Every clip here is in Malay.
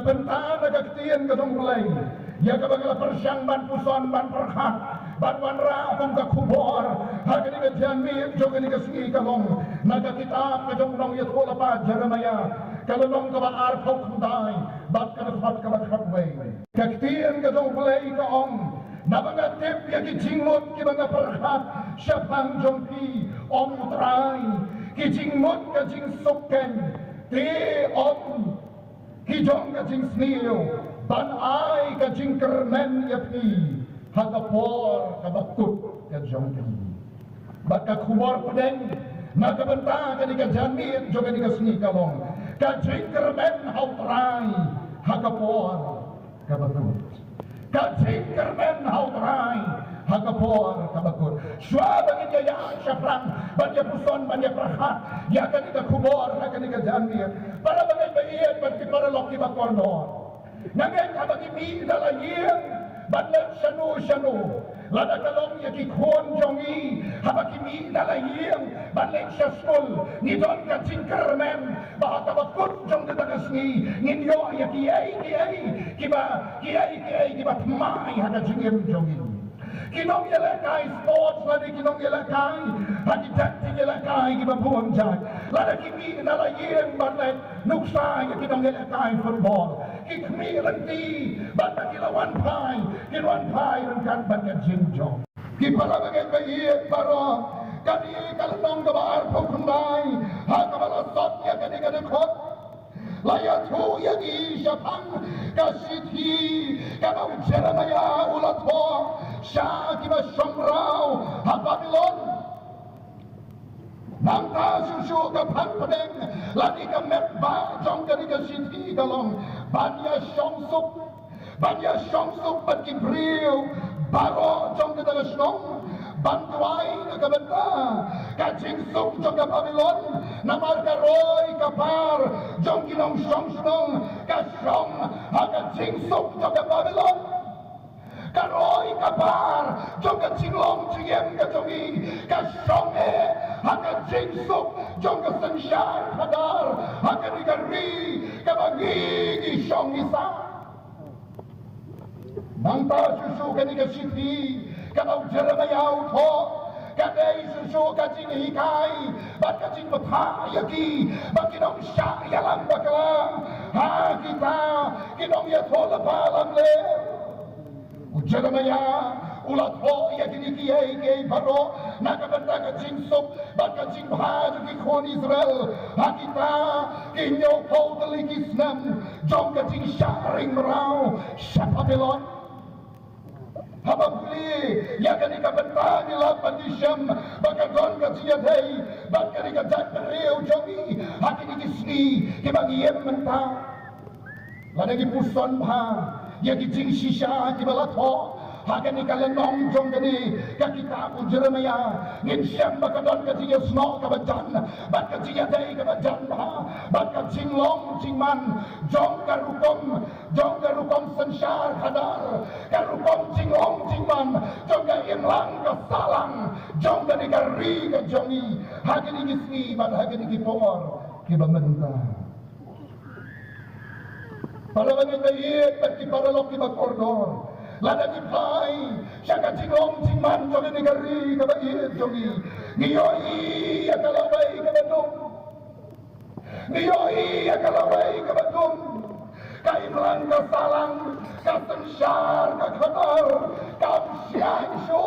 benta nagagtian kadong ulay ya kabagala persyang ban puson ban perhat ban wanra kung kakubor hagani ka janmi jogani ka singi kalong nagakita kadong nong yatula pa Jeremiah kalong ka ba arpaw kunday bat ka nagpat ka maghatway kaktian kadong ulay kaong nabangatip ya kijingmot ki mga perhat siya pang jongpi om utray kijingmot ka jing sukken ti om kijong ka jing sniyo ban ay ka jing kermen yapi hagapor kabakut ka jong pi baka kumor pedeng nakabenta ka di ka janmi joga di ka sni kalong ka jing kermen hautray hagapor kabakut ka jing kermen hautray hagapor kabakut shwa bangin ya syafrang banya puson banya prahat ya ka di ka kumor ka di ka janmi para bangin bayan bagi para loki bakordor nangen habagi mi dalayeng badlan syanu lada kalong yaki khon jongi habagi mi dalayeng badlan syasmul nidon ka jingkermen bahaka bakut jong detagasni nginyo yaki ai kiba tmai hada jingem jongi kinong yalakai sports lada kinong yalakai hadi janti yalakai kiba buang jat lada kimi dalayeng badlan nuksa yaki kinong yalakai football ikmi lanti bata kilawan pai rengkan bata jinjong kipala bagai bayi baro kadi kalong gabar pokundai hakabala sot ya kadi kadekot layat hu ya di syapang kasithi kabau Jeremiah ulatho sya kiba syomrau hababilon nangka susu ke padeng lagi ke metba jong dari ke siti kalong banya syongsuk bagi beriu baro jong ke dalam senong bantuai ke benta kacing suk jong ke Babylon namar ke roy kapar jong kinong syongsung kasyong kacing suk jong ke Babylon karoy kapar jong ke cinglong ciem ke jongi kasyong haka jingsuk jong ke sensyar kadar haka digari kabagi gisyong isa nangta susu kani ke siti kabau Jeremiah utho kadai susu kajing hikai bat kajing betha yaki bat kinong syak yalam bakalang ha kita kinong yatho lepalam le Jeremiah ulat ho ya kini kiai baro nakabenta ka jingsuk bat ka jing bhaj ki khon Israel hakita kinyo pau telikisnam jong ka jing sharing rau Babylon hababli ya kani kabenta ni lapan di Syam bakadon ka jiyadai bat kani ka jat reu jongi hakini kisni ki bagi yem menta ladagi puson bha ya ki jing shisha ki balatho hagani kalenong jong gani kakita ku Jeremiah ngin Syam bakadon ka jiya sno ka bajan bat ka jiya dai ka bajan ba bat ka jinglong jingman jong ka rukom sensyar hadar ka rukom jinglong jingman jong ka imlang ka salang jong gani ka ri ka jongi hagani gisni bat hagani ki por ki bamenta para bagi bayi bagi para loki bakordor lada di pai syaka jingong jingman jogi negari kabai jogi ngiyoi ya kalawai kabadum ngiyoi ya kalawai kabadum kaimlan ka salang ka sensyar ka khatar kam syanshu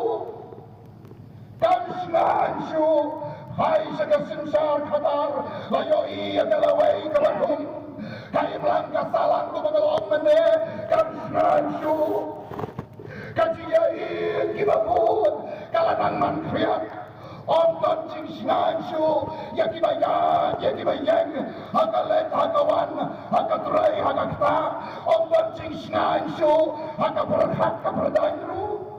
hai syaka sensyar khatar layoi ya kalawai kabadum kaimlan ka salang ku bagalom mene kam syanshu kajiyai kibapun kalanang mankhriat onton jing sinanshu yakibayan hakalet hakawan hakatrai hakakta onton jing sinanshu hakaperhat kapradanyru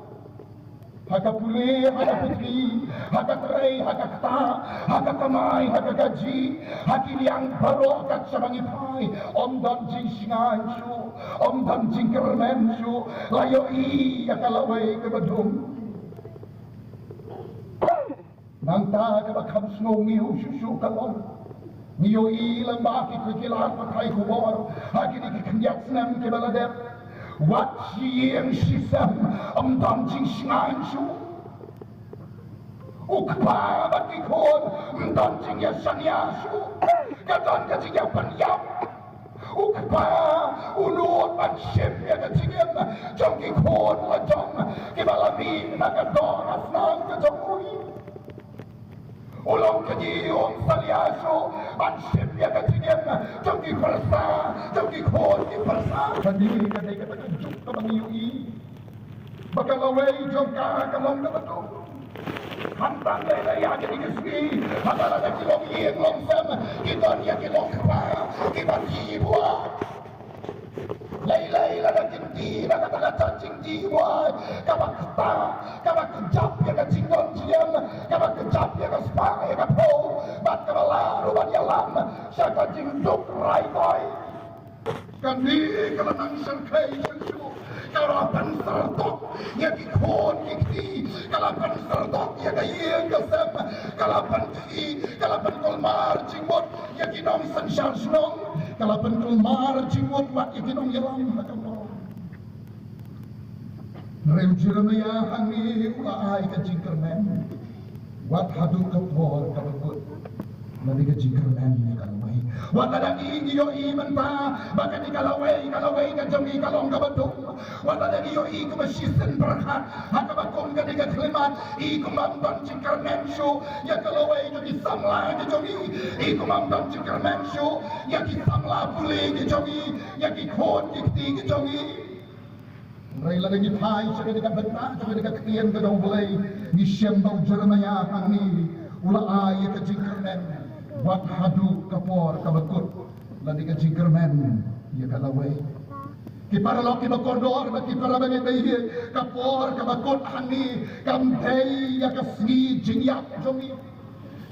hakapuli hakaputri hakatrai hakakta hakakamai hakagaji hakiliang baro katsabangipai onton jing sinanshu omdam jingkermensu layoi yakalawai kebadum nangta kabakam snongi susu kalong Niyo ilang bakit kikilaan patay kubor, hagi ni kikanyak senam kibaladep. Wat siyeng sisam ang dancing singain su. Ukpa batikon ang dancing yasanya su. Katan kacing yapan yap. Ukpa ulot ang siyem ya kacing yam. Jong kikon la jong kibalami nakadon asnang kacong ui. Ulang kejiyong saliaso ansip ya kacingem jogi persa jogi khor ki persa kadiri kadai kata kejuk ke bangiui bakal away jongka kalong na betul hantang lay ya jadi kesni hadala da kilong yeng long sam kiton ya kilong kra kibati buat lay la da kinti na kata cacing jiwa kabak kejap ya kacinggon ciam kabak kejap ya kaspa ya kapo bat kabala ruban yalam sa kacing duk rai koi kandi kalanang sangkai sensu kalapan sertok ya kikon kikti kalapan sertok ya kayeng kasem kalapan kolmar cingmot ya kinong sansyar senong kalapan kolmar cingmot wat ya kinong yalam nakamong Rem Jeremia hangi ulai ka jingkermen wat hadu kapor kabut nabi ka jingkermen ni kalawai wat ada iyo iman pa baka ni kalawai ka jami kalong kabatung wat ada iyo i kumashisen berkat hakabakong ka ni ka klimat i kumamban jingkermen shu ya kalawai ka disamla ka jami i kumamban jingkermen shu ya disamla puli ka jami ya kikon kikti ka jami Rai la ngi pai sa ka benta sa ka kien ka dong bulay ni Siyembang Jeremia hangi ula ay ka jingkermen wat hadu kapor kabakut la ka jingkermen ya kalaway ki para lo ki bakordor ba ki para bangi bayi kapor kabakut hangi kampay ya kasni jingyak jomi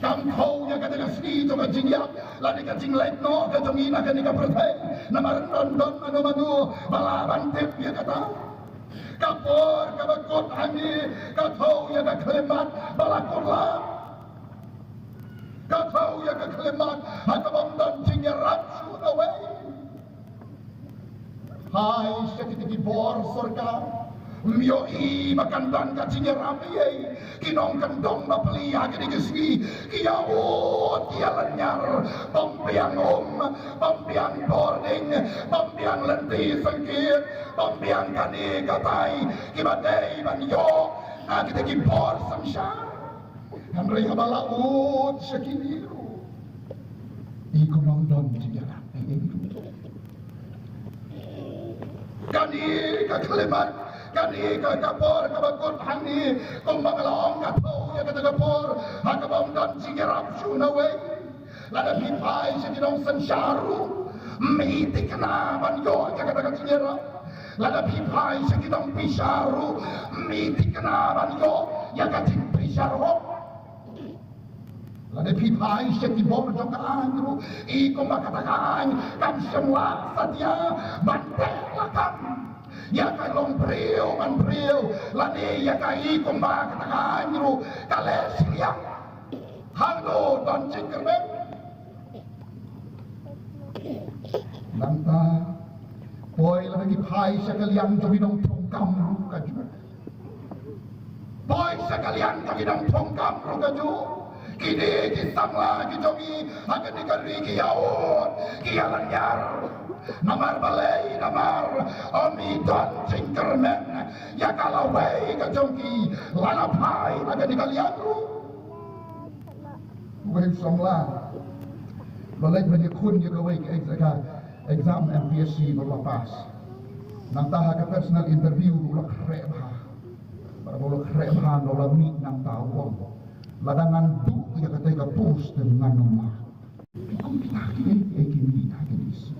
kam khâu ya ka daga sni to ka jingyak la ka jinglait no ka jomi na ka ni ka prathay namaran don ano manu balaban tip ya kata kapor kabakot hangi kathau ya kaklemat balakurla kathau ya kaklemat hatabam dan jingya ratsu away hai sakitiki bor sorga mio i makandan ka jingya rapi kinong kandong na pelia kini kesgi kia o kia lanyar pampiang boarding pampiang lenti sangkir pampiang kani katai kibadai banyo na kita kipor samsyar hamrei habala ut sakiniru iku nondon jingya rapi kani kaklemat kani ka kapor kabakot hangi kumbang long katau ya kata kapor hakabam dan jingirap sunaway lada pipai sedinong sansyaru mitik na banyo ya kata jingirap lada pipai sedinong pisaru mitik na banyo ya kata pisaru lada pipai sedibor jong kaangru iko makatakan kan semua sadia bantelakan ya kalong priyo man priyo lani ya kai kumba katakan ru kale siang halo don jingkermen nanta boy lagi pai sekalian jomidong tongkam ru kaju boy sekalian jomidong tongkam ru kaju kini kisam lagi jomi akan dikari kiaon kialanyar namar balai namar ami don jingkermen ya kalawai ka jongki lanapai akan dikalian ru wei somla balai bagi kun ya kawai ke exam MPSC berlepas nang taha ka personal interview ru krebha baru krebha no la mi nang tawong ladangan du ya kata ka post dengan nomor kum pinaki kimi hakis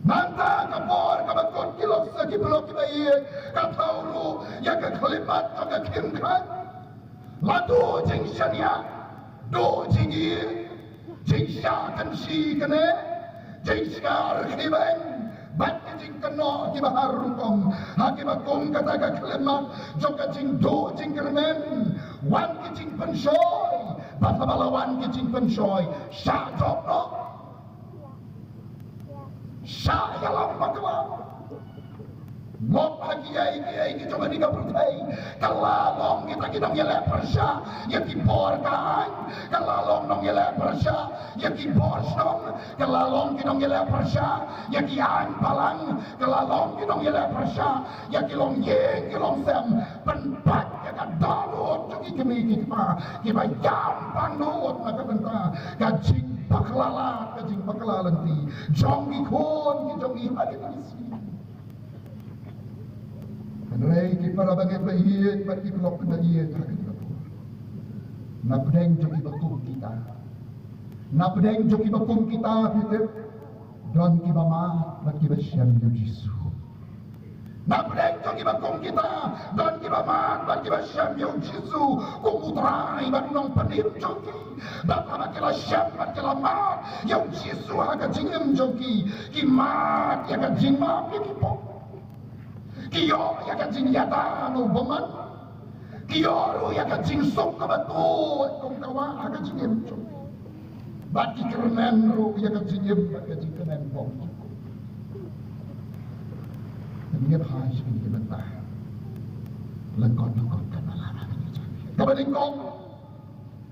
nanta kapor kabakot kilok sa kipilok kibai katawlu ya ka kalimat ka kimkan ladu jing shania do jingi jing sha kan si kane jing sgar khiben bat jing kano ki bahar rungkong hakibakong kata ka kalimat joka jing do jing kermen wan ki jing pensoy bata balawan kicing pensoy sa job no sa yalang magwa ngop hagiai ki coba di kapertai kalalong kita kinong yele persya ya kibor kain kalalong nong yele persya ya kibor song kalalong kinong yele persya ya kian palang kalalong kinong yele persya ya kilong yeng kilong sem penpat ya kadalot ki kemi kita kiba jampang nuot na kadenta kajing baklalanti jongi kon ki jongi hadi isi Ray ki para banget bahiyet bat ki klok na iyet hakin ka po. Napdeng joki bakum kita. Napdeng joki bakum kita pitip. Don ki bama bat ki basyam yu Jisu. Napdeng joki bakum kita. Don ki bama bat ki basyam yu Jisu. Kumutray bat nong panim joki. Bat habat kila syam bat kila mat. Yu Jisu haga jingem joki. Ki mat yaga jingma ki po. Kiyo ya kajing yata no baman kiyo ya kajing sok kabato kung kawa kajing emcho bati kermen ro ya kajing em kajing kermen bom ini bahas ini bentah lengkot kan malam ini kabelingkong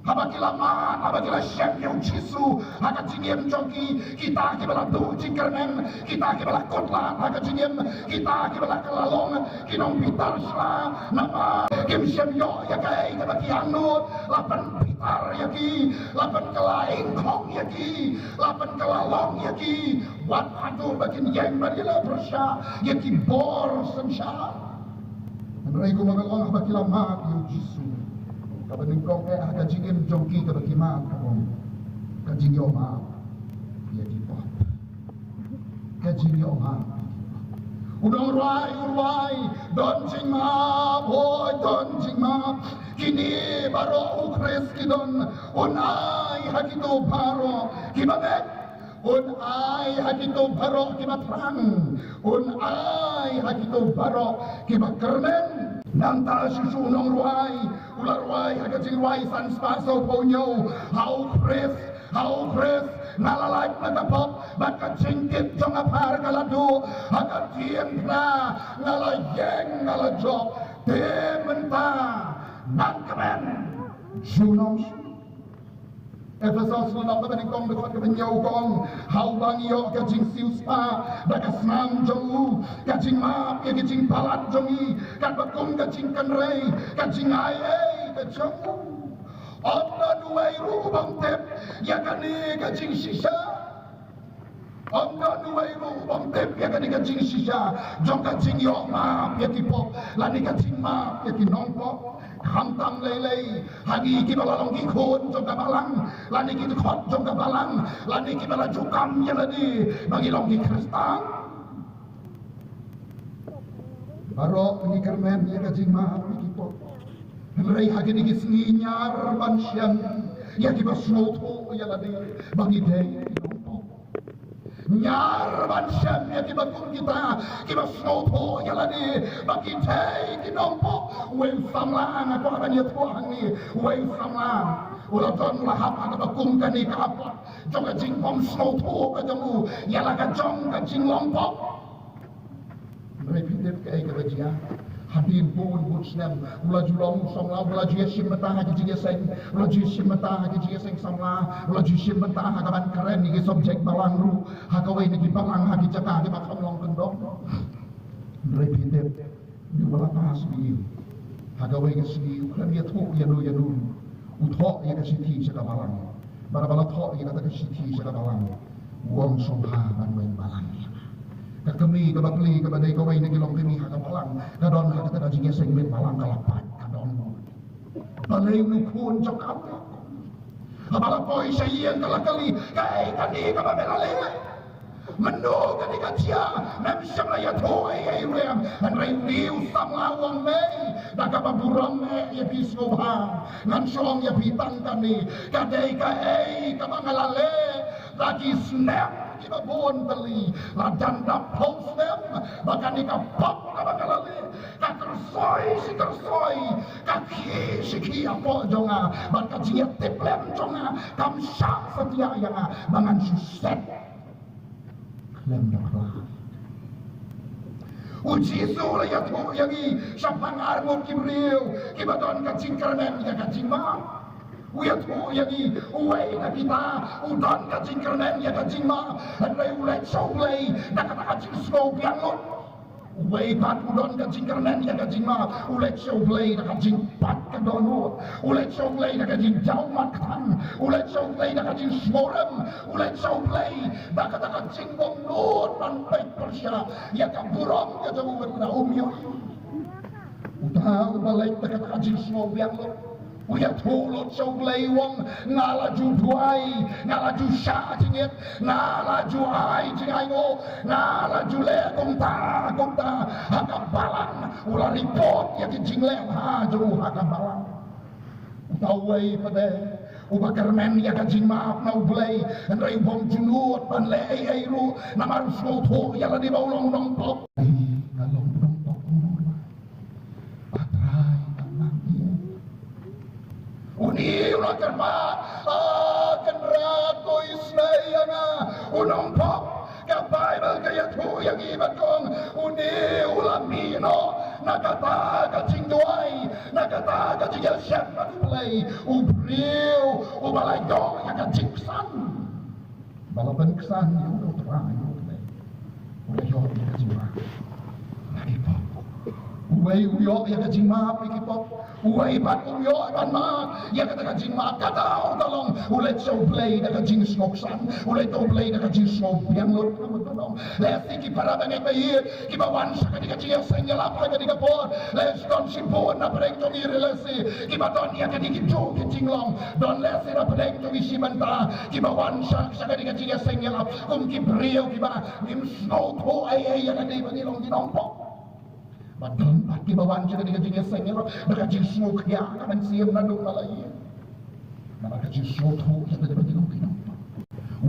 Habakilaman, habakila syem yung Jisu, haka jingim joki, kita kibala du jingkermen, kita kibala kotla, haka jingim, kita kibala kelalong, kinong pitar sla, nama, kim syem yo, yakai, kabaki anut, lapan pitar yaki, lapan kelaing kong yaki, lapan kelalong yaki, wat hatu bakin yang barila persya, yaki bor semsya. Menurut kumagalong habakilaman yung Jisu. Kabaning kong kajingim jongki kabakimat kong kajing yoma ya dipot kajing yoma udang rai don jing ma boy don jing ma kini baro ukres kidon unai hakito baro kibamet unai hakito baro kibatrang unai hakito baro kibakermen nanta susunong ruai ular ruai hagajing ruai san spaso ponyo how Chris nalalay natapok baka jingkit jong apar kaladu hagatiem na nalayeng nalajok dementa nangkamen junong Efesos na kabaning kong dekot kabanyaw kong hawang iyo kajing siuspa baka snam jong kajing map kajing palat jongi kabakong kajing kanrei kajing ay kajing Omna nuway rubang tep yakani kajing sisa Omna nuway rubang tep yakani kajing sisa jong kajing yo map yakipok lani kajing map yakinongpok Hamtang lelei hagi kibalalong kikun jong kabalang lani kitkot jong kabalang lani kibala jukam yaladi bagilong kikristang baro ni kermen ya kajing map yakipok Henry hagi ni kisnginyar bansyan ya kibasnoto yaladi bagidey nyar bansyan ya kibakung kita kibasnoto yaladi bagidey kinompo wen samlang ako akan ya tuang ni wen samlang ulaton lahap ang bakung kani kapot jong kajing pom snoto kajamu yala kajong kajing lompok Repitip kay kabajia Hadin pun butsnem ulaju long songla ulaju yesim betah kajing yeseng ulaju yesim betah kajing yeseng songla ulaju yesim betah kaban keren ni subjek balang ru hakawai ni balang haki jaka ki bakam long kendok Repitip ni wala pas ni hakawai ngasni ukran ya thok ya do uthok ya kasiti sa balang bala thok ya kata kasiti sa balang wong songha ban wen balang Kami kabakli kabadai kawai na gilong kami hakapalang kadon hakata kajing yeseng met palang kalapat kadon balay nukun cokap abala poy sa iyang kalakali kay kani kabamelali mendo kani kajia memsyam na yatoy ay rem anray liw samlawang may nakapaburang may yapisngubhang ngansong yapitang kani kaday kay kabangalali lagi snap Kibabon tali, la danda post them, bahkan ikapap kabangalali kakersoi si kersoi kaki si apa jonga bahkan jia tiplem jonga kamsak setia yang bangan suset klem daklah uji sura ya tu yangi sapang armo kibril kibadon kacing kermen ya kacing ma uya tu yangi uwei na kita udon kacing kermen ya kacing ma andai ulai saulai na kata kacing snow biangot uwei pat udon kacing kermen ya kacing ma ulai saulai na kacing pat kadonot ulai saulai na kacing jaumat kan ulai saulai na kacing smorem ulai saulai na kata kacing bongnut dan baik persya ya kaburong ya jauh berna umyo udah balik na kata kacing snow biangot uya tulot saulai wong ngalaju duai ngalaju sya jingit ngalaju ai jingai ngo ngalaju le kongta hakam balang ulah report ya jing le ha jauh hakam balang utawai pada ubakar men ya kajing maaf na ublay andai bom junut pan le ai ru namar slow tho ya la di baulong dong pop ngalong dong pop patrai tanang dia uni ulah kerma akan rato isnayana unong pop ka Bible kaya tu yang ibat kong uni ulah mino nakata kacing duai nakata kacing yasyan play ubriu ubalay do yang kacing kesan balaban kesan yung terang yung play ulah yo yang kacing ma lagi pop uway uyo yang kacing ma pikipop uway bat uyo ban ma yang kata kacing ma kata tolong ulet so play na kacing snoksan ulet to play na kacing snok yang lot tolong lesi ki para bangai bayi ki bawan sa kadi kacing yang sengelap kadi kapor les don simpon na preng tong iri lesi ki baton yang kadi ki jo ki jinglong don lesi na preng tong isi manta ki bawan sa kadi kacing yang sengelap kum ki brio ki ba nim snok ho ai yang kadi bangilong dinongpok Badon pati bawan kita dengan jenis sengel, mereka jenis smok ya, kaman siam nadung malai. Mereka jenis smok tu yang tidak berdinom dinom.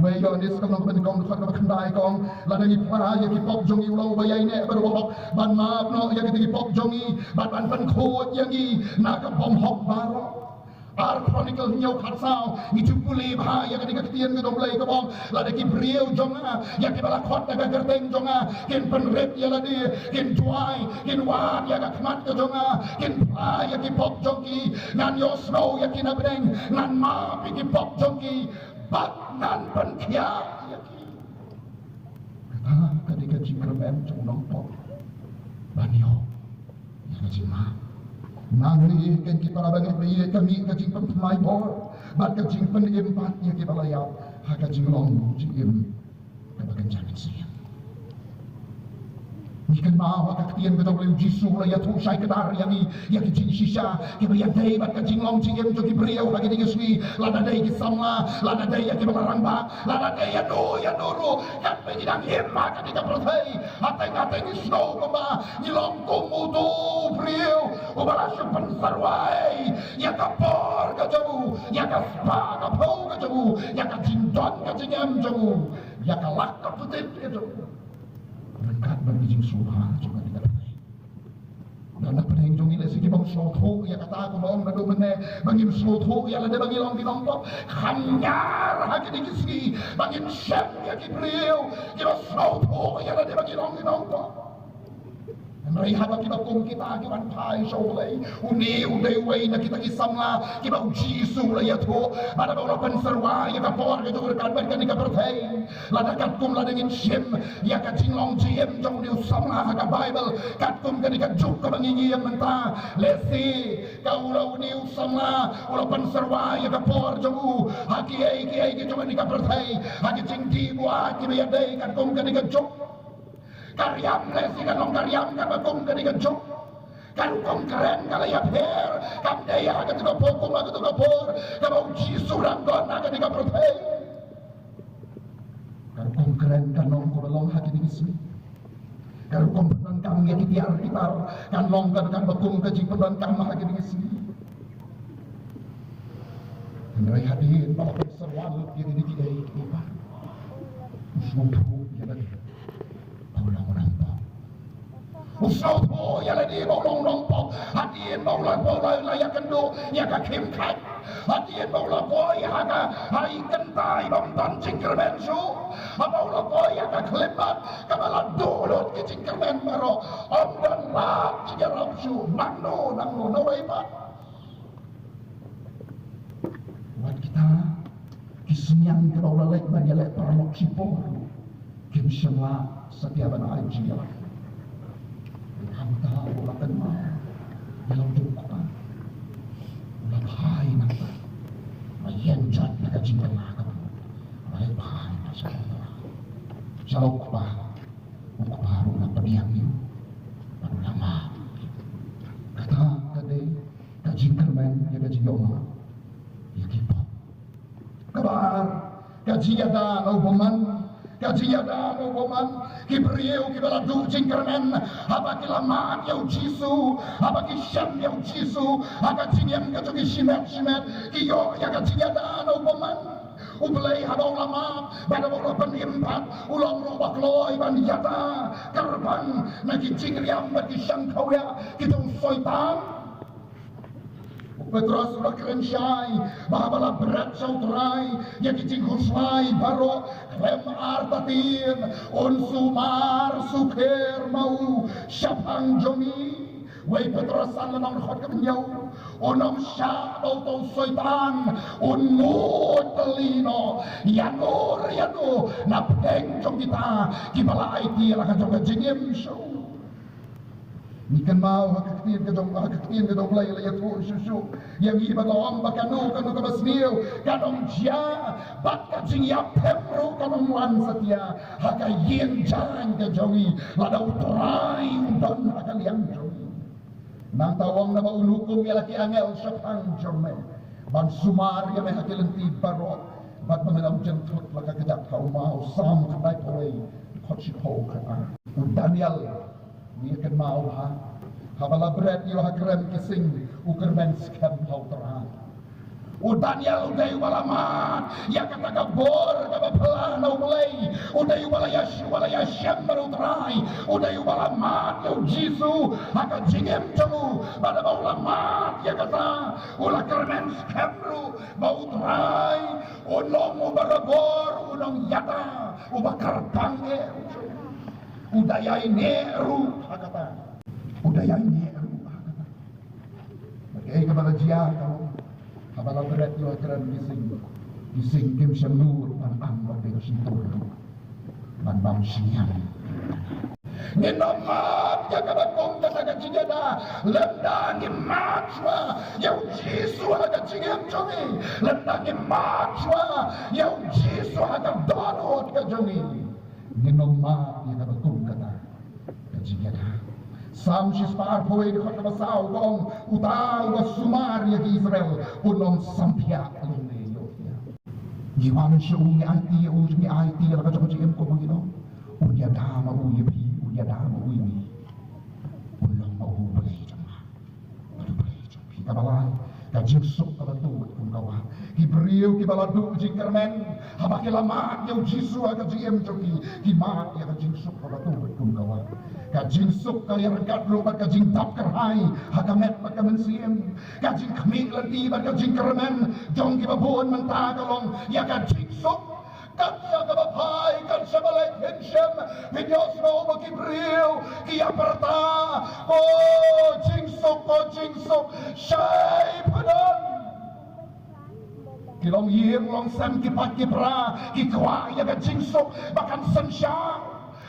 Wayo ni sekarang kita kong dekat kendai kong, ladang ipara yang kipop jongi ulau bayai ne berwabok, ban maaf no yang kita kipop jongi, ban penkot yang i nak pom hok barok. Ar Chronicle nyau khatsao ni chupuli bha ya kadika tien ke domlai ka bong la de ki brieu jonga ya ki bala khot ka gerteng jonga kin penrep ya la de kin tuai kin wan ya ka khmat ka jonga kin pa ya ki pop jongi nan yo snow ya ki na breng nan ma pi ki pop jongi bat nan pen khia ya ki kata kadika jingkrem jong nong pop banyo ya ka jingma Nangli kan kita rabangi bayi kami kajing pentemai bor, bat kajing penempat ya kita layak, hak kajing long jim, kabakan jangan siang. Ikan mau kaktian kita boleh uji surah ya tu saya kedar yang ni ya kajing sisa, kita yang day bat kajing long jim joki beriau lagi dengan sui, lada day kisamla, lada day ya kita larang bak, lada day ya dulu, kan penjidang hemat kita protai, ateng snow kemba, nyilong kumutu beriau. Ubala syupan sarwai ya kapor ka jamu ya kaspa ka pau ka jamu ya ka jindon ka jingam jamu ya ka lak ka putit ka jamu berkat berbijing suha juga di dalam dan nak peneng jong ile sigi bang slothok ya kata aku bang nado mene bangim slothok ya lade bangilong dinompok khanyar ha ki dikisi bangim syem ya ki brio ki slothok ya lade bangilong dinompok Mereka habang kita kong kita kiban pai solay uni uday way na kita kisamla kiba uji sulay ato pada bawa penserwa ya kapor gitu berkat berkat ni kapertay ladakat kum ladengin sim ya kacing jiem jong ni usamla haka Bible kat kum kani kajuk kabangingi yang mentah lesi kau lau ni usamla ulau penserwa ya kapor jong haki ai gitu ni kapertay haki cingti buat kiba yadai kat kum kani kajuk karyam lesi kan long karyam kan bagong kan ikan kan kong keren kalau ya per kan daya kan juga pokok kan juga por kan mau jisu ranggon kan ikan protein kan kong keren kan long ko long hati ni sini kan kong penan kam ya tiar kitar kan long kan bagong kan jing penan kam hati ni sini Ngai hadirin para perseruan yang ini kiai kiai semua ya lagi orang-orang Usau to ya la di bo long long po hadien bo la bo la ya kan do ya ka khem khat hadien bo la bo ya ka hai kan tai bom tan jingkermen su bo la bo ya ka klepat ka bala do lot ke jingkermen maro om dan la ya rap su nang no no wai pa buat kita kismiang ke bawah lek bagi lek paramok sipor kim semla setiap anak ayu jiwa hamta ulah kenal dalam duka ulah bahaya nampak mayan jat nak jingkar nak ulah bahaya masalah jauh bah untuk baru nak pediam ni baru lama kata kade kajingkar men ya kajiyoma ya kipa kabar kajiyada upaman kibriu kibala du jingkermen apa kilamat yau jisu apa kisyam yau jisu apa jingyam kajogi shimet kiyo ya kajiyada upaman ublay habang lama pada waktu penimpat ulang robak loy bandiyata karban nagi jingriam bagi syangkawya kita soitan Petros udah keren syai, bahabala berat sautrai, yang kicing huslai baro klem artatin, unsumar suker mau syapang jomi, wai Petrosan lenong khot kemenyau, onong syap tau soitan, unmut telino, yanur napeng jong kita, kibala IT lah kajong kajingim show. Nikan mau hakaktiin ke dong lay tu susu yang iba doang bakanu kanu kabasniu kanong jia bak kajing ya pemru kanong wan setia haka yin jang ke jongi lada utrai undon haka liang jongi nang tawang na maulukum ya laki angel syapang jome ban sumar ya mehaki lenti barok bat mengenam jentut laka kedak kau mau sam kadai pawai kotsi kau kata Daniel dia kan mau habala berat yo hakrem kising ukermen skam hau terang Daniel udah balaman ya kata kabor kaba pelan au mulai udah wala yasham merutrai udah balaman yo jisu akan jingem jamu pada balaman ya kata ulah kermen skam ru bau terai unong barabor unong yata ubakar tangge udaya neru kata udaya neru kata bagi kepada jia kamu habala berat yo akran bising kim semur ban ambak de sintur ban bang sinyam ninamat ya kada kong kata jida lendangi matwa ya jisu hada jingem jongi lendangi matwa ya jisu hada donot ka jongi Ninoma ya kabatung kata kajigada sam shispar poe de kota basau gong utau basumar ya ki Israel unom sampia alune yo ya jiwan shung ya anti ya anti la kajo jim ko mangino unya dama uye bi unya dama uye mi unom mau boleh jama boleh jama kabalai kajing sok kabatu kum kawa Kibriu kibaladu jingkermen habaki lama yau jisu aga jiem joki kimat ya kajing suk kabatu kum kawa kajing suk kali rekat lu bak kajing tap kerhai hakamet bak kamensim kajing kemik lenti bak kajing kermen jong kibabun mentah kalong ya kajing suk Katsa kabapai, katsa balay pensem, vinyos mo magibriw, kiya perta, ko jingsok, syay padan. Kilong ying, long sem, kipat kipra, kikwa, ya ka jingsok, bakan sensya.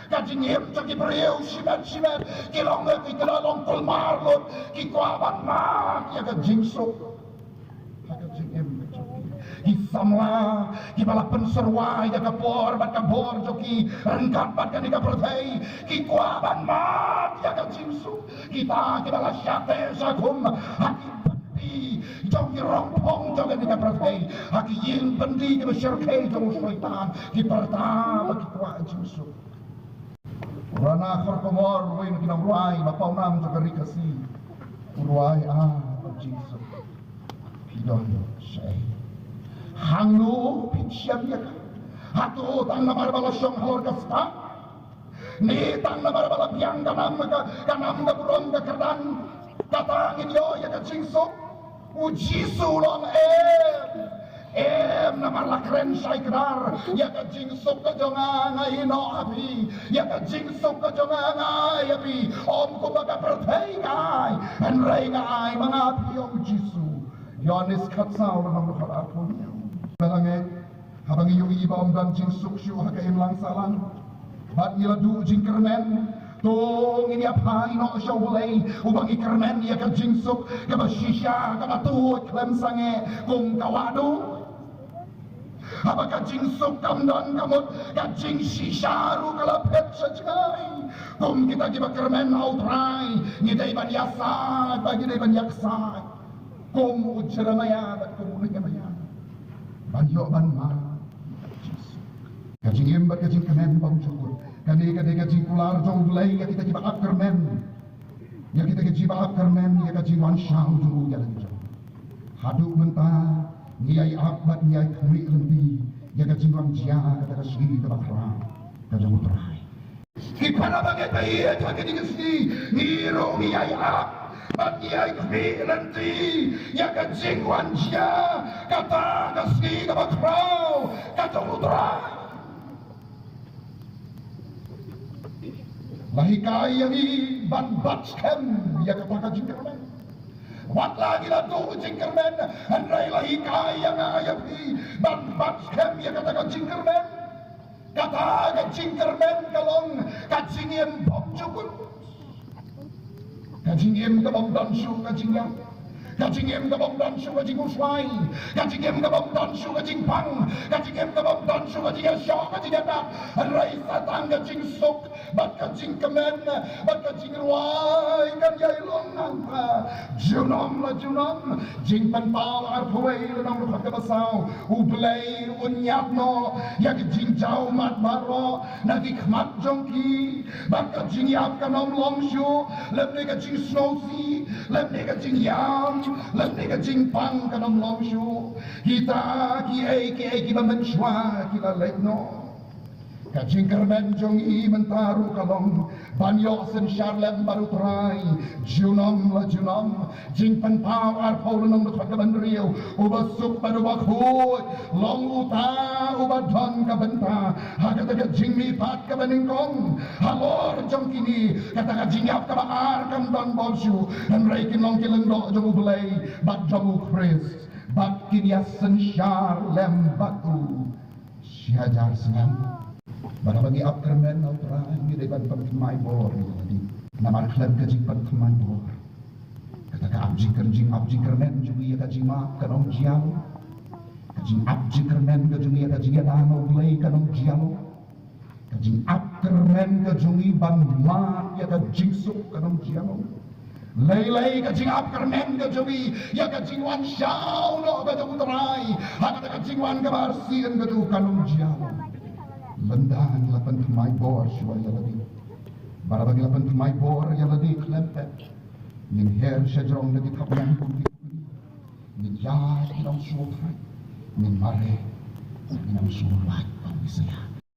Kajing him, sa kibriw, simet, kilong kikilalong kulmarlot, kikwa, batmak, ya ka jingsok. Kajing him, Hisamlah, kibala penserwai ya kapor, bat kapor joki, rengkat bat kan ika pertei, kikuaban mat ya kan jimsu, kita kibala syate sakum, haki pendi, joki rompong joki ika pertei, haki yin pendi kiba syarkei jomu syaitan, kipertama kikuaan jimsu. Rana korkomor, win kinamruai, mapaunam joki rikasi, uruai jimsu, hidon syai. Hanglu picham ya hatu tang namar balasyong halor kasta ni tang na marabalapyang kanam ka burong ka kardan katangin yo ya ka jingsok u Jisu long na malakren say kedar ya ka jingsok ka jonga ngai no api ya ka jingsok ka jonga ngai api om ko baga perthai kai an rai ngai mga api om Jisu yonis khatsau na nam khara pun balange habang iyo iba om dan jingsok syu ha ka imlang salang bat nila du jingkermen tong ini apa ino syawulay ubang ikermen ya ka jingsok ka bashisha ka batu klem sange kung kawadu apa kajing sukam dan kamut kajing shisharu kalapet sajai kum kita kiba kermen autrai ngidai ban yasa bagi dai ban yaksa kum ujaramaya bat kum ujaramaya ban yo ban ma kajing em bat kajing kermen bang cukur kani kajing kular jong bulai ya kita kiba kermen ya kita kiba kermen ya kajing wan shau juru ya lagi hadu mentah niai akbat niai kuri lembi ya kajingwang jia kata kasih ke bakra kajang utrai kipana bagai bayi aja kini kasih niro niai akbat niai kuri lembi ya kajingwang jia kata kasih ke bakra kajang utrai lahikai yang i ban batskem ya kata kajing kermen wat lagi lah tu jingkermen andai lahi kaya ngayapi ban batskem ya kata jingkermen kata jingkermen kalong kajingiem bom cukut kajingiem kabom dansu kajingyang kajingiem kabom dansu kajing uswai kajingiem kabom dansu kajing pang kajingiem kabom dansu kajing asyok kajing anak andai satang kajing sok bat kajing kemen bat kajing ruai kan yai long nangka junam la junam jing pan pal arpuai lenang lukat kabasau ublay unyat no yak jing jau mat baro nagi khmat jongki bat kajing yap kanom longshu lemne kajing snowsi lemne kajing yam lemne kajing pang kanom longshu kita ki bamenshwa kita lekno kajing kermen jong i mentaru kalong banyo sen charlem baru trai junam la junam jing pen pau ar paulenong de thak bandrio ubasuk baru bakhu long uta ubadon ka benta haga ta jing mi pat ka beningkong halor jong kini kata kajing ap ka bakar kam don bolsu dan raikin long kileng do jong ubelai bat jamu kris bat kini sen charlem batu siajar senam Bagi bagi upkermen ultra ini depan pemai bor jadi nama klub kajing pemai bor kata ka abjing kermen juga ya kajing ma kanong jial kajing abjing kermen kajing ya kajing ada mau play kanong jial kajing upkermen kajing ban ma ya kajing suk kanong jial lay kajing upkermen kajing ya kajing wan shau no kajing utrai kata kajing wan kabarsian kajing kanong jial Lendan lapan pemai bor syua ya lagi. Barabagi lapan pemai bor ya lagi klempet. Ning her sejrong lagi kapyan pun ning ya ilong suot. Ning mare ilong suot pang isaya.